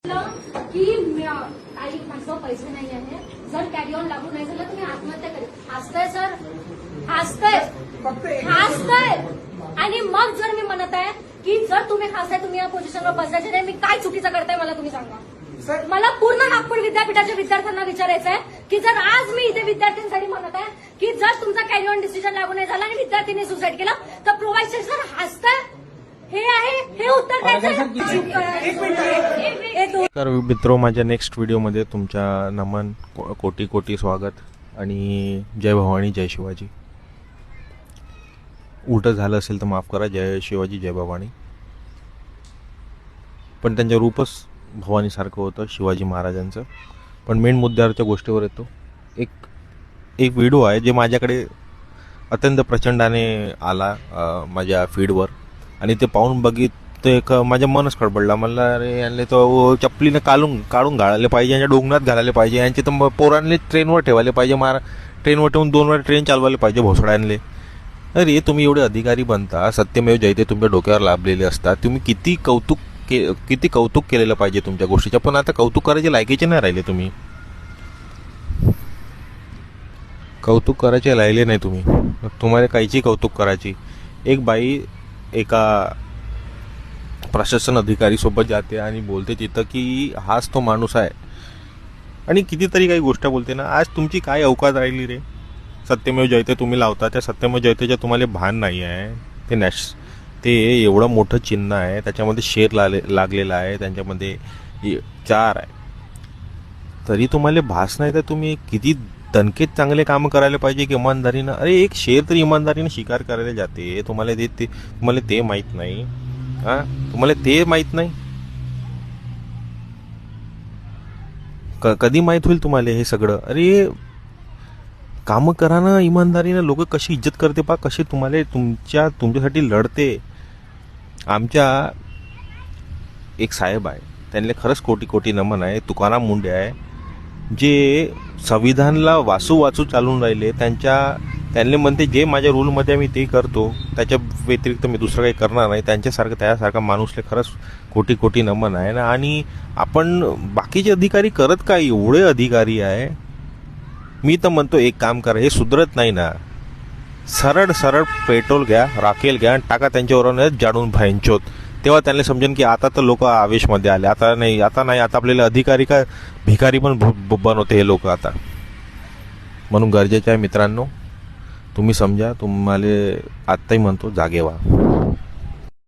की काही माझं पैसे नाही आहे, जर कॅरी ऑन लागू नाही झालं तर मी आत्महत्या करेन. हसतंय सर, हसतंय. आणि मग जर मी म्हणत आहे की जर तुम्ही हसताय, तुम्ही या पोझिशनवर बसायचे नाही, मी काय चुकीचं करताय मला तुम्ही सांगा. मला पूर्ण नागपूर विद्यापीठाच्या विद्यार्थ्यांना विचारायचं आहे की जर आज मी इथे विद्यार्थ्यांसाठी म्हणत आहे की जर तुमचा कॅरी ऑन डिसिजन लागू नाही झाला आणि विद्यार्थ्यांनी सुसाईड केलं तर प्रोव्हायड सर हसताय, हे आहे हे उत्तर द्यायचं. तर मित्रो, माझ्या नेक्स्ट व्हिडिओमध्ये तुमच्या नमन, कोटी कोटी स्वागत आणि जय भवानी जय शिवाजी. उलटं झालं असेल तर माफ करा. जय शिवाजी जय भवानी. पण त्यांचं रूपच भवानीसारखं होतं, शिवाजी महाराजांचं. पण मेन मुद्द्यावरच्या गोष्टीवर येतो. एक व्हिडिओ आहे जे माझ्याकडे अत्यंत प्रचंडाने आला माझ्या फीडवर, आणि ते पाहून बघितलं एक माझ्या मनच खडबडला. मला अरे यांना तो चपलीने काढून घालायला पाहिजे, यांच्या डोंगणात घालायला पाहिजे, यांचे तर पोरांनी ट्रेनवर ठेवायला पाहिजे, ट्रेनवर ठेवून 2 वेळा ट्रेन चालवायला पाहिजे भोसड्यांले. अरे तुम्ही एवढे अधिकारी बनता, सत्यमेव जयते तुमच्या डोक्यावर लाभलेले असतात, तुम्ही किती कौतुक केलेलं पाहिजे तुमच्या गोष्टीचं. पण आता कौतुक करायचे लायकीचे नाही राहिले. तुम्ही कौतुक करायचे राहिले नाही. तुम्हाला काहीची कौतुक करायची. एक बाई एका प्रशासन अधिकारी सोबत जाते आणि बोलते तिथं की हाच तो माणूस आहे, आणि कितीतरी काही गोष्ट बोलते ना. आज तुमची काय अवकात राहिली रे? सत्यमेव जयते तुम्ही लावता, त्या सत्यमेव जयतेच्या तुम्हाला भान नाही आहे. ते एवढं मोठं चिन्ह आहे, त्याच्यामध्ये शेर लागलेला आहे, त्यांच्यामध्ये 4 आहे, तरी तुम्हाला भास नाही. तर तुम्ही किती दणकेत चांगले काम करायला पाहिजे की इमानदारीनं. अरे एक शेर तर इमानदारीनं शिकार करायला जाते, तुम्हाला ते माहीत नाही. तुम्हाला ते माहीत नाही. कधी माहीत होईल तुम्हाला हे सगळं? अरे कामं करा ना इमानदारीनं. लोक कशी इज्जत करते पा, कशी तुमच्यासाठी लढते. आमच्या एक साहेब आहे, त्यांना खरंच कोटी कोटी नमन आहे. तुकाराम मुंडे आहे, जे संविधानला वाचू चालून राहिले. त्यांनी म्हणते जे माझ्या रूलमध्ये मी ते करतो, त्याच्या व्यतिरिक्त मी दुसरं काही करणार नाही. त्यासारखा माणूसले खरंच कोटी कोटी नमन आहे ना. आणि आपण बाकीचे अधिकारी करत काय, एवढे अधिकारी आहे. मी तर म्हणतो एक काम करा, हे सुधरत नाही ना. सरळ पेट्रोल घ्या, राखेल घ्या आणि टाका त्यांच्यावर जाडून भयंचोत. तेव्हा त्यांना समजेन की आता तर लोक आवेशमध्ये आले. आता नाही आता आपल्याला अधिकारी का भिकारी पण बनवते हे लोक आता. म्हणून गरजेचं आहे मित्रांनो, तुम्ही समजा. तुम्हाला आत्ताही म्हणतो जागे व्हा.